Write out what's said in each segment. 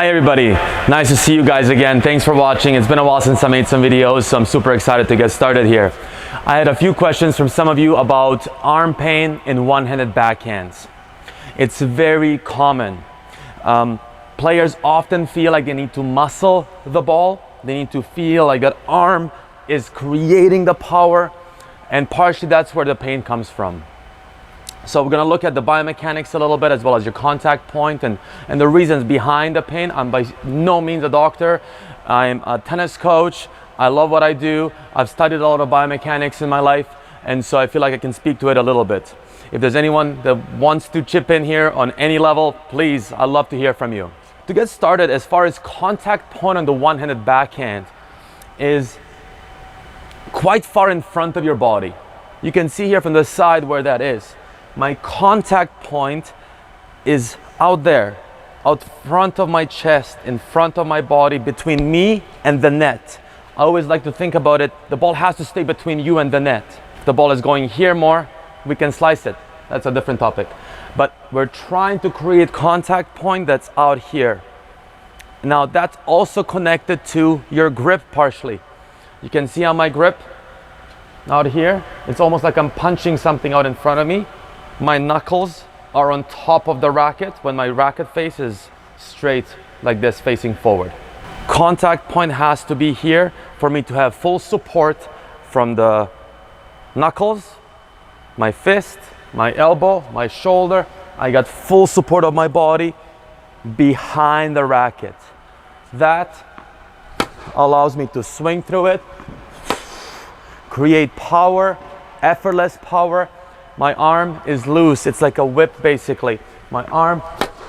Hi everybody, nice to see you guys again. Thanks for watching. It's been a while since I made some videos, so I'm super excited to get started here. I had a few questions from some of you about arm pain in one-handed backhands. It's very common. Players often feel like they need to muscle the ball. They need to feel like that arm is creating the power, and partially that's where the pain comes from. So we're going to look at the biomechanics a little bit, as well as your contact point and the reasons behind the pain. I'm by no means a doctor. I'm a tennis coach. I love what I do. I've studied a lot of biomechanics in my life, and so I feel like I can speak to it a little bit. If there's anyone that wants to chip in here on any level, please, I'd love to hear from you. To get started, as far as contact point on the one-handed backhand is quite far in front of your body. You can see here from the side where that is. My contact point is out there, out front of my chest, in front of my body, between me and the net. I always like to think about it, the ball has to stay between you and the net. If the ball is going here more, we can slice it. That's a different topic. But we're trying to create contact point that's out here. Now that's also connected to your grip partially. You can see on my grip out here, it's almost like I'm punching something out in front of me. My knuckles are on top of the racket when my racket face is straight like this, facing forward. Contact point has to be here for me to have full support from the knuckles, my fist, my elbow, my shoulder. I got full support of my body behind the racket. That allows me to swing through it, create power, effortless power. My arm is loose. It's like a whip basically. My arm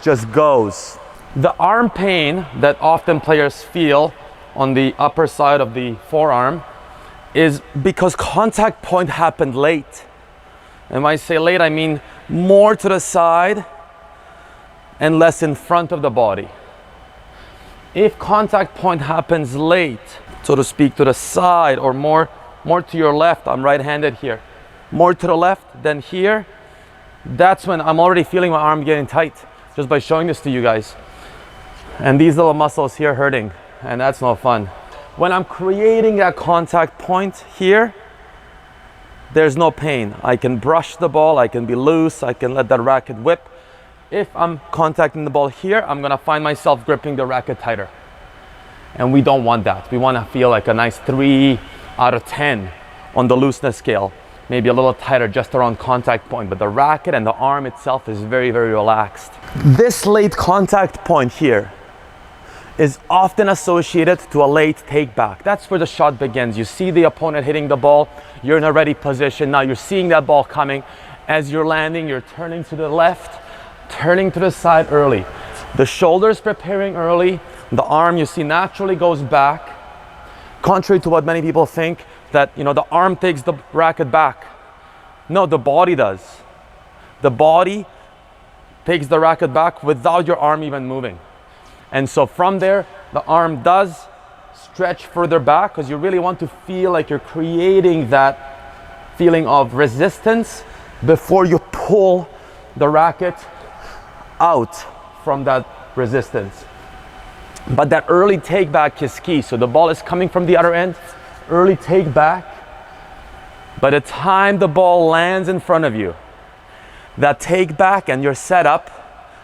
just goes. The arm pain that often players feel on the upper side of the forearm is because contact point happened late. And when I say late, I mean more to the side and less in front of the body. If contact point happens late, so to speak, to the side or more to your left, I'm right-handed here, more to the left than here, that's when I'm already feeling my arm getting tight just by showing this to you guys. And these little muscles here hurting, and that's no fun. When I'm creating that contact point here, there's no pain. I can brush the ball, I can be loose, I can let that racket whip. If I'm contacting the ball here, I'm gonna find myself gripping the racket tighter. And we don't want that. We wanna feel like a nice 3 out of 10 on the looseness scale. Maybe a little tighter just around contact point, but the racket and the arm itself is very, very relaxed. This late contact point here is often associated to a late take back. That's where the shot begins. You see the opponent hitting the ball, you're in a ready position. Now you're seeing that ball coming. As you're landing, you're turning to the left, turning to the side early. The shoulders preparing early, the arm you see naturally goes back. Contrary to what many people think, that the arm takes the racket back. No, the body does. The body takes the racket back without your arm even moving. And so from there, the arm does stretch further back because you really want to feel like you're creating that feeling of resistance before you pull the racket out from that resistance. But that early take back is key. So the ball is coming from the other end, early take back. By the time the ball lands in front of you, that take back and your setup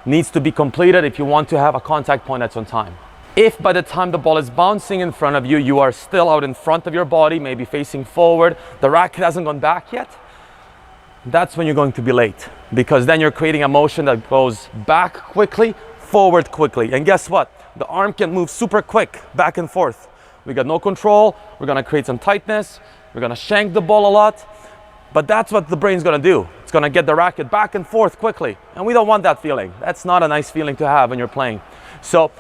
needs to be completed if you want to have a contact point that's on time. If by the time the ball is bouncing in front of you, you are still out in front of your body, maybe facing forward, the racket hasn't gone back yet, that's when you're going to be late, because then you're creating a motion that goes back quickly, forward quickly. And guess what? The arm can move super quick, back and forth. We got no control, we're gonna create some tightness, we're gonna shank the ball a lot, but that's what the brain's gonna do. It's gonna get the racket back and forth quickly, and we don't want that feeling. That's not a nice feeling to have when you're playing. So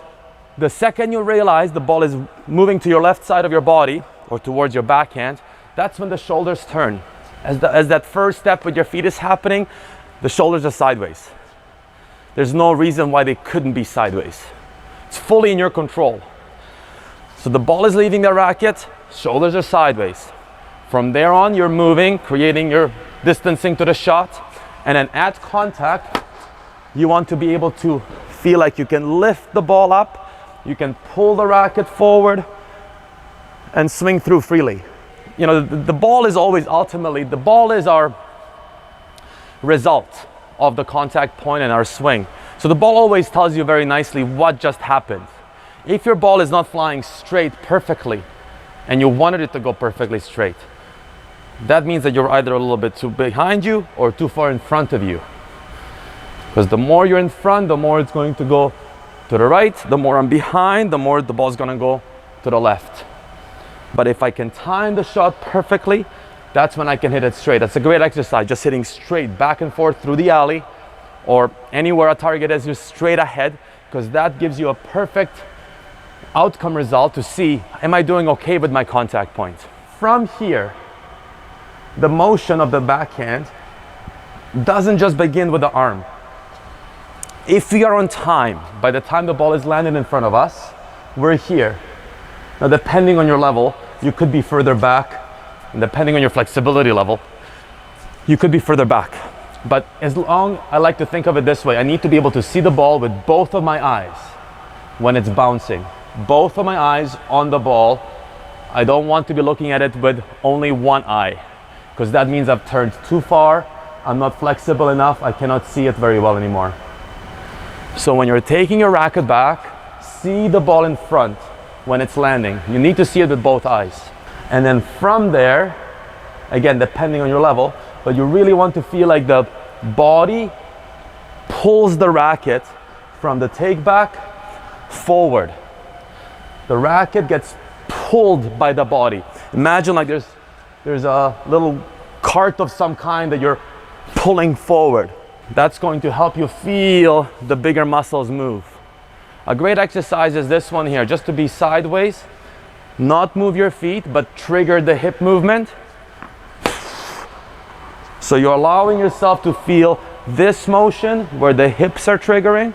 the second you realize the ball is moving to your left side of your body or towards your backhand, that's when the shoulders turn. As that first step with your feet is happening, the shoulders are sideways. There's no reason why they couldn't be sideways. It's fully in your control. So the ball is leaving the racket, shoulders are sideways. From there on, you're moving, creating your distancing to the shot, and then at contact, you want to be able to feel like you can lift the ball up you can pull the racket forward and swing through freely. You know, the ball is always ultimately, the ball is our result of the contact point and our swing. So the ball always tells you very nicely what just happened. If your ball is not flying straight perfectly and you wanted it to go perfectly straight, that means that you're either a little bit too behind you or too far in front of you. Because the more you're in front, the more it's going to go to the right. The more I'm behind, the more the ball's gonna go to the left. But if I can time the shot perfectly, that's when I can hit it straight. That's a great exercise, just hitting straight back and forth through the alley or anywhere a target is, just straight ahead, because that gives you a perfect outcome result to see, am I doing okay with my contact point? From here, the motion of the backhand doesn't just begin with the arm. If we are on time, by the time the ball is landed in front of us, we're here. Now, depending on your level, you could be further back, and depending on your flexibility level, you could be further back. But as long, I like to think of it this way, I need to be able to see the ball with both of my eyes when it's bouncing. Both of my eyes on the ball. I don't want to be looking at it with only one eye, because that means I've turned too far, I'm not flexible enough, I cannot see it very well anymore. So when you're taking your racket back, see the ball in front when it's landing. You need to see it with both eyes. And then from there, again, depending on your level, but you really want to feel like the body pulls the racket from the take back forward. The racket gets pulled by the body. Imagine like there's a little cart of some kind that you're pulling forward. That's going to help you feel the bigger muscles move. A great exercise is this one here, just to be sideways, not move your feet, but trigger the hip movement. So you're allowing yourself to feel this motion where the hips are triggering,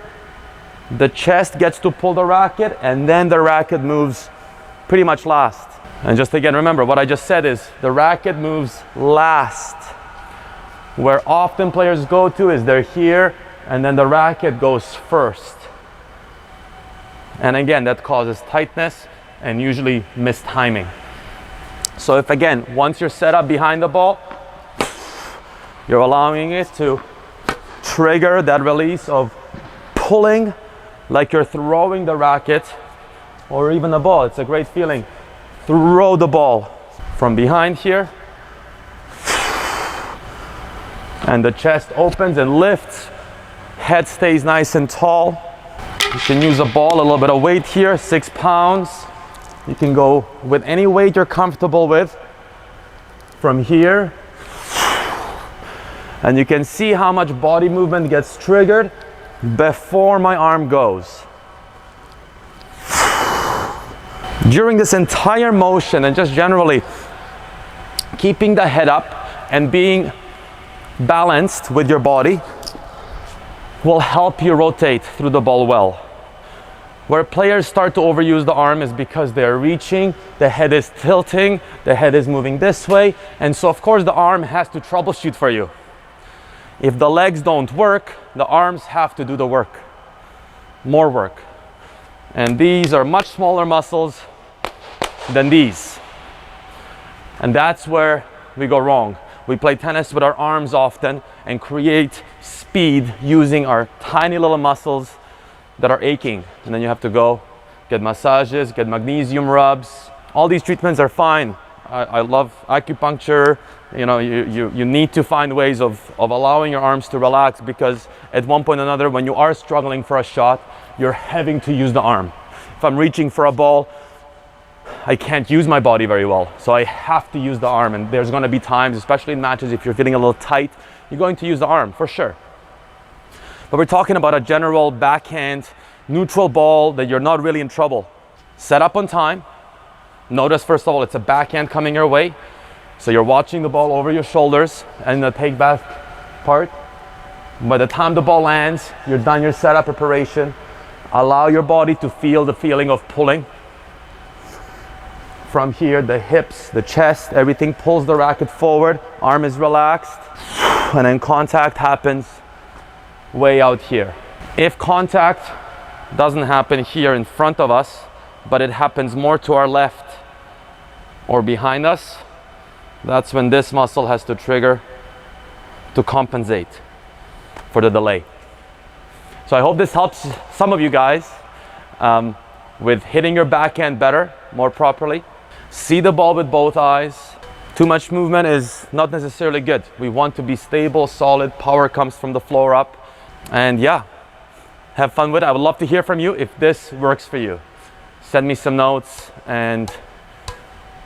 the chest gets to pull the racket, and then the racket moves pretty much last. And just again, remember what I just said is the racket moves last. Where often players go to is they're here and then the racket goes first. And again, that causes tightness and usually mistiming. So if again, once you're set up behind the ball, you're allowing it to trigger that release of pulling like you're throwing the racket or even the ball. It's a great feeling. Throw the ball from behind here. And the chest opens and lifts. Head stays nice and tall. You can use a ball, a little bit of weight here, 6 pounds. You can go with any weight you're comfortable with. From here. And you can see how much body movement gets triggered before my arm goes. During this entire motion and just generally keeping the head up and being balanced with your body will help you rotate through the ball well. Where players start to overuse the arm is because they're reaching, the head is tilting, the head is moving this way, and so of course the arm has to troubleshoot for you. If the legs don't work, the arms have to do the work, more work. And these are much smaller muscles than these. And that's where we go wrong. We play tennis with our arms often and create speed using our tiny little muscles that are aching. And then you have to go get massages, get magnesium rubs. All these treatments are fine. I love acupuncture. You know, you need to find ways of allowing your arms to relax, because at one point or another, when you are struggling for a shot, you're having to use the arm. If I'm reaching for a ball, I can't use my body very well, so I have to use the arm. And there's going to be times, especially in matches, if you're feeling a little tight, you're going to use the arm for sure. But we're talking about a general backhand neutral ball that you're not really in trouble. Set up on time. Notice first of all, it's a backhand coming your way, so you're watching the ball over your shoulders and the take back part. By the time the ball lands, you're done your setup preparation. Allow your body to feel the feeling of pulling. From here, the hips, the chest, everything pulls the racket forward, arm is relaxed, and then contact happens way out here. If contact doesn't happen here in front of us, but it happens more to our left or behind us. That's when this muscle has to trigger to compensate for the delay. So I hope this helps some of you guys with hitting your backhand better, more properly. See the ball with both eyes. Too much movement is not necessarily good. We want to be stable, solid, power comes from the floor up. And yeah, have fun with it. I would love to hear from you if this works for you. Send me some notes and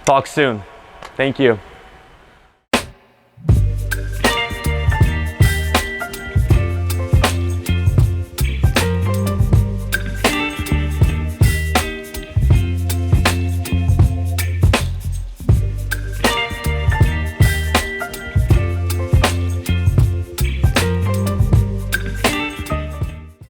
talk soon. Thank you.